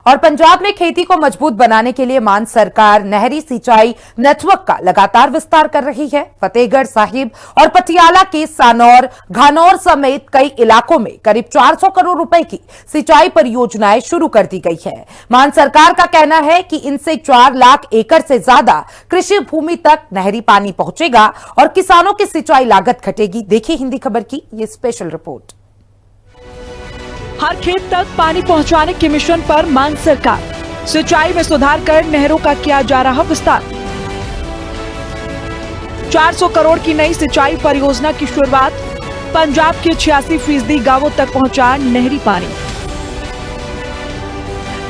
और पंजाब में खेती को मजबूत बनाने के लिए मान सरकार नहरी सिंचाई नेटवर्क का लगातार विस्तार कर रही है। फतेहगढ़ साहिब और पटियाला के सानौर, घानौर समेत कई इलाकों में करीब 400 करोड़ रुपए की सिंचाई परियोजनाएं शुरू कर दी गई है। मान सरकार का कहना है कि इनसे 4 लाख एकड़ से ज्यादा कृषि भूमि तक नहरी पानी पहुंचेगा और किसानों की सिंचाई लागत घटेगी। देखिए हिंदी खबर की ये स्पेशल रिपोर्ट। हर खेत तक पानी पहुंचाने के मिशन पर मान सरकार, सिंचाई में सुधार कर नहरों का किया जा रहा विस्तार। 400 करोड़ की नई सिंचाई परियोजना की शुरुआत, पंजाब के 86% गांवों तक पहुंचा नहरी पानी।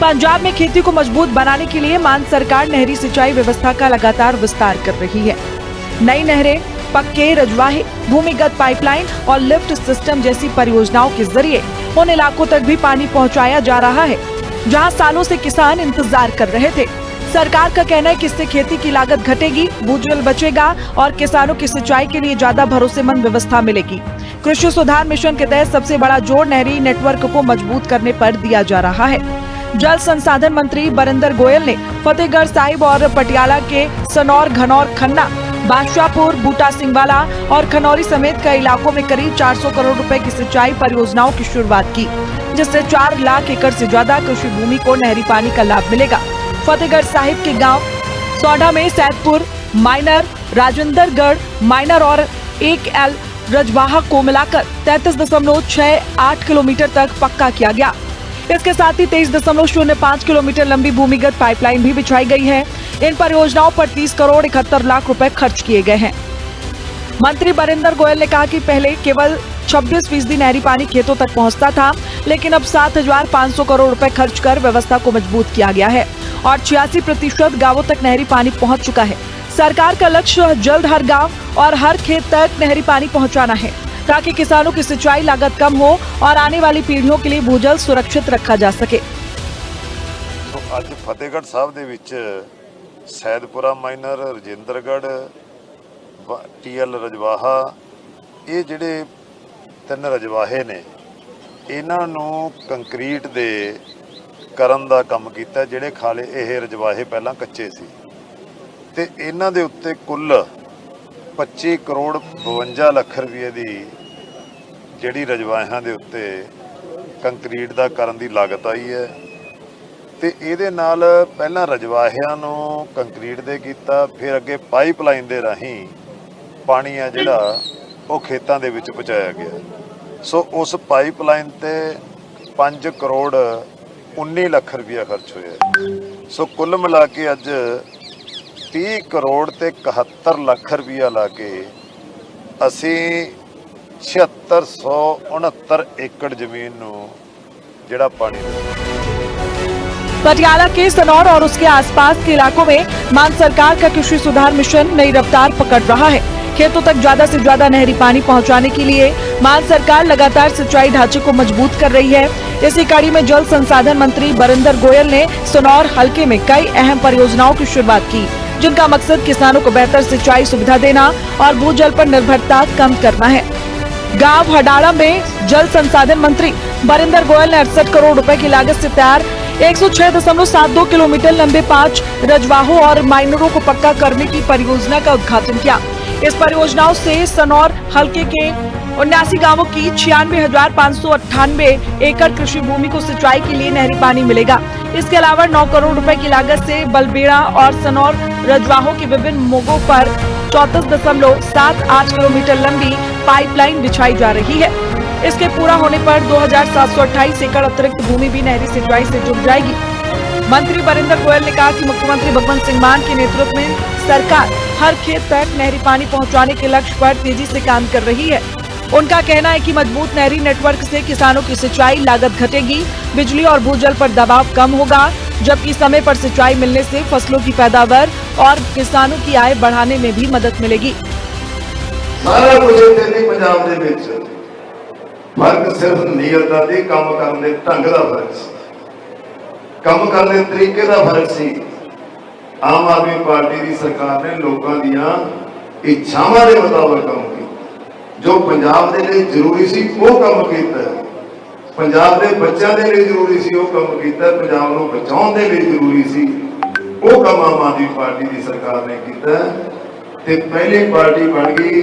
पंजाब में खेती को मजबूत बनाने के लिए मान सरकार नहरी सिंचाई व्यवस्था का लगातार विस्तार कर रही है। नई नहरें, पक्के रजवाहे, भूमिगत पाइपलाइन और लिफ्ट सिस्टम जैसी परियोजनाओं के जरिए उन इलाकों तक भी पानी पहुंचाया जा रहा है जहां सालों से किसान इंतजार कर रहे थे। सरकार का कहना है कि इससे खेती की लागत घटेगी, भूजल बचेगा और किसानों की सिंचाई के लिए ज्यादा भरोसेमंद व्यवस्था मिलेगी। कृषि सुधार मिशन के तहत सबसे बड़ा जोर नहरी नेटवर्क को मजबूत करने पर दिया जा रहा है। जल संसाधन मंत्री बरिंदर गोयल ने फतेहगढ़ साहिब और पटियाला के सनौर, घनौर, खन्ना, बादशाहपुर, बूटा सिंहवाला और खनौरी समेत कई इलाकों में करीब 400 करोड़ रुपए की सिंचाई परियोजनाओं की शुरुआत की, जिससे 4 लाख एकड़ से ज्यादा कृषि भूमि को नहरी पानी का लाभ मिलेगा। फतेहगढ़ साहिब के गांव सौडा में सैदपुर माइनर, राजेंद्रगढ़ माइनर और 1L रजवाहा को मिलाकर 33.68 किलोमीटर तक पक्का किया गया। इसके साथ ही 23.05 किलोमीटर लंबी भूमिगत पाइपलाइन भी बिछाई गई है। इन परियोजनाओं पर 30 करोड़ 71 लाख रुपए खर्च किए गए हैं। मंत्री बरिंदर गोयल ने कहा कि पहले केवल 26% नहरी पानी खेतों तक पहुंचता था, लेकिन अब 7,500 करोड़ रुपए खर्च कर व्यवस्था को मजबूत किया गया है और 86% गांवों तक नहरी पानी पहुंच चुका है। सरकार का लक्ष्य जल्द हर गाँव और हर खेत तक नहरी पानी पहुँचाना है ताकि किसानों की सिंचाई लागत कम हो और आने वाली पीढ़ियों के लिए भूजल सुरक्षित रखा जा सके। तो आज फतेहगढ़ साहब दे विच सैदपुरा माइनर, रजिंदरगढ़, TL रजवाहा, ये जिहड़े 3 रजवाहे ने, इन्हां नूं कंक्रीट दे करन दा काम कीता। जिहड़े खाले ये रजवाहे पहलां कच्चे सी ते इन्हां दे उत्ते कुल 25 करोड़ 52 ਲੱਖ रुपये की जिहड़ी रजवाहियां दे उत्ते कंक्रीट दा करन दी लागत आई है। ते इहदे नाल पहलां रजवाहियां नूं कंक्रीट दे कीता, फिर अगे पाइपलाइन दे राहीं पानी आ जिहड़ा ओह खेतां दे विच पहुंचाया गया। सो उस पाइपलाइन ते 5 करोड़ 19 ਲੱਖ रुपया खर्च होया। सो कुल मिला के अज 30 करोड़ ते 71 ਲੱਖ रुपया ला के असी 7669 एकड़ जमीन नूं जिहड़ा पानी पटियाला के सनौर और उसके आसपास के इलाकों में मान सरकार का कृषि सुधार मिशन नई रफ्तार पकड़ रहा है। खेतों तक ज्यादा से ज्यादा नहरी पानी पहुंचाने के लिए मान सरकार लगातार सिंचाई ढांचे को मजबूत कर रही है। इसी कड़ी में जल संसाधन मंत्री बरिंदर गोयल ने सनौर हलके में कई अहम परियोजनाओं की शुरुआत की, जिनका मकसद किसानों को बेहतर सिंचाई सुविधा देना और भूजल पर निर्भरता कम करना है। गांव हडाड़ा में जल संसाधन मंत्री बरिंदर गोयल ने 68 करोड़ रुपए की लागत से तैयार 106.72 किलोमीटर लंबे 5 रजवाहों और माइनरों को पक्का करने की परियोजना का उद्घाटन किया। इस परियोजनाओं से सनौर हलके के 79 गांवों की 96,598 एकड़ कृषि भूमि को सिंचाई के लिए नहरी पानी मिलेगा। इसके अलावा 9 करोड़ रुपए की लागत से बलबेड़ा और सनौर रजवाहों के विभिन्न मोगों पर 34.78 किलोमीटर लंबी पाइपलाइन बिछाई जा रही है। इसके पूरा होने पर 2,728 एकड़ अतिरिक्त भूमि भी नहरी सिंचाई से जुड़ जाएगी। मंत्री बरिंदर गोयल ने कहा कि मुख्यमंत्री भगवंत सिंह मान के नेतृत्व में सरकार हर खेत तक नहरी पानी पहुंचाने के लक्ष्य पर तेजी से काम कर रही है। उनका कहना है कि मजबूत नहरी नेटवर्क से किसानों की सिंचाई लागत घटेगी, बिजली और भूजल पर दबाव कम होगा, जबकि समय पर सिंचाई मिलने से फसलों की पैदावार और किसानों की आय बढ़ाने में भी मदद मिलेगी। सारा कुछ पंजाब दे विच फर्क सिर्फ नीयत दा ते काम करन दे ढंग दा फर्क सी, काम करन दे तरीके दा फर्क सी। आम आदमी पार्टी की सरकार ने लोगों दियां इच्छावां दे मुताबिक काम किया, जो पंजाब दे लिए जरूरी सी वो काम किया। ਪੰਜਾਬ ਦੇ ਬੱਚਿਆਂ ਦੇ ਲਈ ਜ਼ਰੂਰੀ ਸੀ ਉਹ ਕੰਮ ਕੀਤਾ, ਪੰਜਾਬ ਨੂੰ ਬਚਾਉਣ ਦੇ ਲਈ ਜ਼ਰੂਰੀ ਸੀ ਉਹ ਕੰਮ ਆਮ ਆਦਮੀ ਪਾਰਟੀ ਦੀ ਸਰਕਾਰ ਨੇ ਕੀਤਾ ਤੇ ਪਹਿਲੀ ਪਾਰਟੀ ਬਣ ਗਈ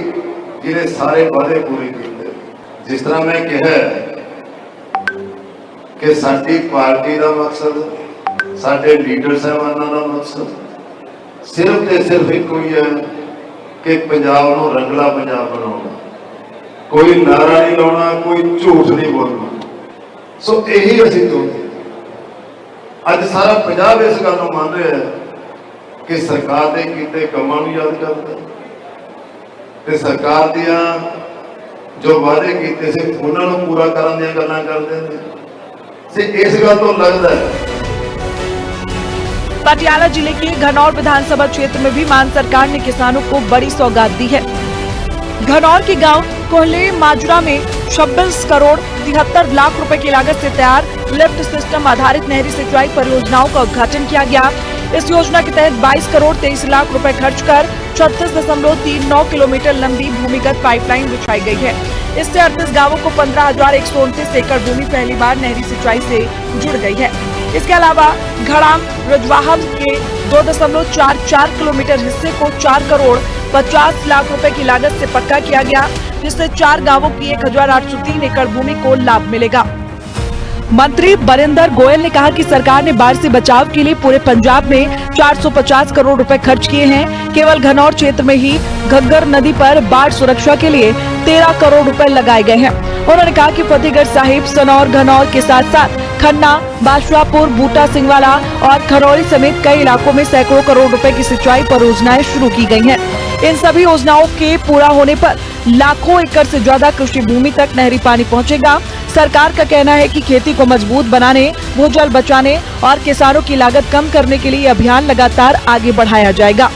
ਜਿਹਨੇ ਸਾਰੇ ਵਾਅਦੇ ਪੂਰੇ ਕੀਤੇ। ਜਿਸ ਤਰ੍ਹਾਂ ਮੈਂ ਕਿਹਾ ਕਿ ਸਾਡੀ ਪਾਰਟੀ ਦਾ ਮਕਸਦ, ਸਾਡੇ ਲੀਡਰ ਸਾਹਿਬਾਨਾਂ ਦਾ ਮਕਸਦ ਸਿਰਫ ਤੇ ਸਿਰਫ ਇੱਕੋ ਹੀ ਹੈ ਕਿ ਪੰਜਾਬ ਨੂੰ ਰੰਗਲਾ ਪੰਜਾਬ ਬਣਾਉਣਾ, ਕੋਈ ਨਾਰਾ ਨਹੀਂ ਲਾਉਣਾ, ਕੋਈ ਝੂਠ ਨਹੀਂ ਬੋਲਣਾ। ਸੋ ਇਹੀ ਅਸੀਂ ਚਾਹੁੰਦੇ। ਅੱਜ ਸਾਰਾ ਪੰਜਾਬ ਇਸ ਗੱਲ ਨੂੰ ਮੰਨ ਰਿਹਾ ਹੈ ਕਿ ਸਰਕਾਰ ਦੇ ਕੀਤੇ ਕੰਮਾਂ ਨੂੰ ਯਾਦ ਕਰਦਾ ਤੇ ਸਰਕਾਰ ਦੀਆਂ ਜੋ ਵਾਅਦੇ ਕੀਤੇ ਸੀ ਉਹਨਾਂ ਨੂੰ ਪੂਰਾ ਕਰਨ ਦੀਆਂ ਗੱਲਾਂ ਕਰਦੇ ਨੇ। से इस गल तो लगता है। पटियाला जिले के घनौर विधानसभा क्षेत्र में भी मान सरकार ने किसानों को बड़ी सौगात दी है। घनौर के गांव कोहले माजरा में 26 करोड़ 73 लाख रुपए की लागत से तैयार लिफ्ट सिस्टम आधारित नहरी सिंचाई परियोजनाओं का उद्घाटन किया गया। इस योजना के तहत 22 करोड़ 23 लाख रुपए खर्च कर 36.39 किलोमीटर लंबी भूमिगत पाइपलाइन बिछाई गई है। इससे 38 गांवों को 15,129 एकड़ भूमि पहली बार नहरी सिंचाई से जुड़ गई है। इसके अलावा घड़ाम रजवाहा के 2.44 किलोमीटर हिस्से को 4 करोड़ 50 लाख रुपए की लागत से पक्का किया गया, जिससे 4 गांवों की 1,803 एकड़ भूमि को लाभ मिलेगा। मंत्री बरिंदर गोयल ने कहा कि सरकार ने बाढ़ से बचाव के लिए पूरे पंजाब में 450 करोड़ रुपए खर्च किए हैं। केवल घनौर क्षेत्र में ही घग्गर नदी पर बाढ़ सुरक्षा के लिए 13 करोड़ रुपए लगाए गए हैं। उन्होंने कहा कि फतेहगढ़ साहिब, सनौर, घनौर के साथ साथ खन्ना, बादशाहपुर, बूटा सिंहवाला और खरौली समेत कई इलाकों में सैकड़ों करोड़ रुपए की सिंचाई परियोजनाएं शुरू की गई हैं। इन सभी योजनाओं के पूरा होने पर लाखों एकड़ से ज्यादा कृषि भूमि तक नहरी पानी पहुंचेगा। सरकार का कहना है कि खेती को मजबूत बनाने, भूजल बचाने और किसानों की लागत कम करने के लिए ये अभियान लगातार आगे बढ़ाया जाएगा।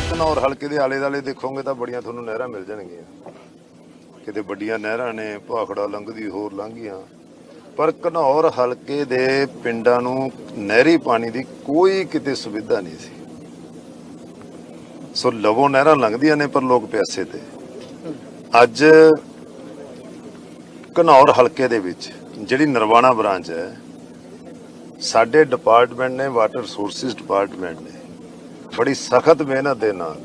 घनौर हल्के ਦੇ ਆਲੇ ਦੁਆਲੇ ਦੇਖੋਗੇ ਤਾਂ ਬੜੀਆਂ ਤੁਹਾਨੂੰ ਨਹਿਰਾਂ ਮਿਲ ਜਾਣਗੀਆਂ। ਕਿਤੇ ਵੱਡੀਆਂ ਨਹਿਰਾਂ ਨੇ, ਭਾਖੜਾ ਲੰਘਦੀ, ਹੋਰ ਲੰਘੀਆਂ, ਪਰ ਘਨੌਰ ਹਲਕੇ ਦੇ ਪਿੰਡਾਂ ਨੂੰ ਨਹਿਰੀ ਪਾਣੀ ਦੀ ਕੋਈ ਕਿਤੇ ਸੁਵਿਧਾ ਨਹੀਂ ਸੀ। ਸੋ ਲਵੋਂ ਨਹਿਰਾਂ ਲੰਘਦੀਆਂ ਨੇ ਪਰ ਲੋਕ ਪਿਆਸੇ ਤੇ। ਅੱਜ ਘਨੌਰ ਹਲਕੇ ਦੇ ਵਿੱਚ ਜਿਹੜੀ ਨਰਵਾਣਾ ਬ੍ਰਾਂਚ ਹੈ, ਸਾਡੇ ਡਿਪਾਰਟਮੈਂਟ ਨੇ, ਵਾਟਰ ਰਿਸੋਰਸਿਸ ਡਿਪਾਰਟਮੈਂਟ ਨੇ ਬੜੀ ਸਖਤ ਮਿਹਨਤ ਦੇ ਨਾਲ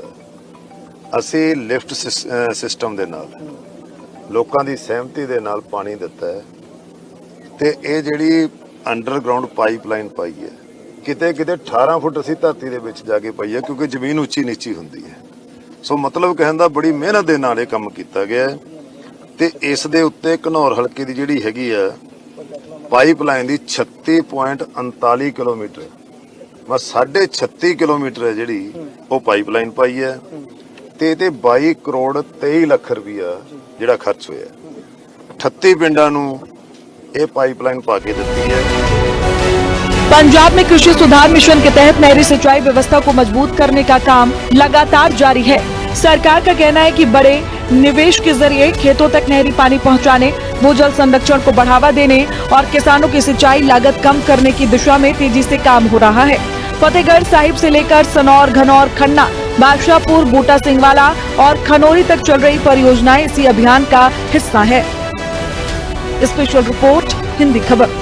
ਅਸੀਂ ਲਿਫਟ ਸਿਸਟਮ ਦੇ ਨਾਲ ਲੋਕਾਂ ਦੀ ਸਹਿਮਤੀ ਦੇ ਨਾਲ ਪਾਣੀ ਦਿੱਤਾ ਹੈ ਤੇ ਇਹ ਜਿਹੜੀ ਅੰਡਰਗਰਾਉਂਡ ਪਾਈਪਲਾਈਨ ਪਾਈ ਹੈ, ਕਿਤੇ ਕਿਤੇ 18 ਫੁੱਟ ਅਸੀਂ ਧਰਤੀ ਦੇ ਵਿੱਚ ਜਾ ਕੇ ਪਾਈ ਹੈ, ਕਿਉਂਕਿ ਜ਼ਮੀਨ ਉੱਚੀ ਨੀਚੀ ਹੁੰਦੀ ਹੈ। ਸੋ ਮਤਲਬ ਕਹਿਣ ਦਾ ਬੜੀ ਮਿਹਨਤ ਦੇ ਨਾਲ ਇਹ ਕੰਮ ਕੀਤਾ ਗਿਆ ਹੈ ਤੇ ਇਸ ਦੇ ਉੱਤੇ ਘਨੌਰ ਹਲਕੇ ਦੀ ਜਿਹੜੀ ਹੈਗੀ ਆ ਪਾਈਪਲਾਈਨ ਦੀ 36.39 ਕਿਲੋਮੀਟਰ, ਬਸ 36.5 ਕਿਲੋਮੀਟਰ ਹੈ ਜਿਹੜੀ ਉਹ ਪਾਈਪਲਾइन ਪਾਈ ਹੈ ਤੇ ਇਹਦੇ 22 ਕਰੋੜ 23 ਲੱਖ ਰੁਪਇਆ ਜਿਹੜਾ ਖਰਚ ਹੋਇਆ। 38 ਪਿੰਡਾਂ ਨੂੰ ਇਹ ਪਾਈਪਲਾइन ਪਾ ਕੇ ਦਿੱਤੀ ਹੈ। पंजाब में कृषि सुधार मिशन के तहत नहरी सिंचाई व्यवस्था को मजबूत करने का काम लगातार जारी है। सरकार का कहना है कि बड़े निवेश के जरिए खेतों तक नहरी पानी पहुंचाने, भूजल संरक्षण को बढ़ावा देने और किसानों की सिंचाई लागत कम करने की दिशा में तेजी से काम हो रहा है। फतेहगढ़ साहिब से लेकर सनौर, घनौर, खन्ना, बादशाहपुर, बूटा सिंहवाला और खनौरी तक चल रही परियोजनाएं इसी अभियान का हिस्सा है। स्पेशल रिपोर्ट, हिंदी खबर।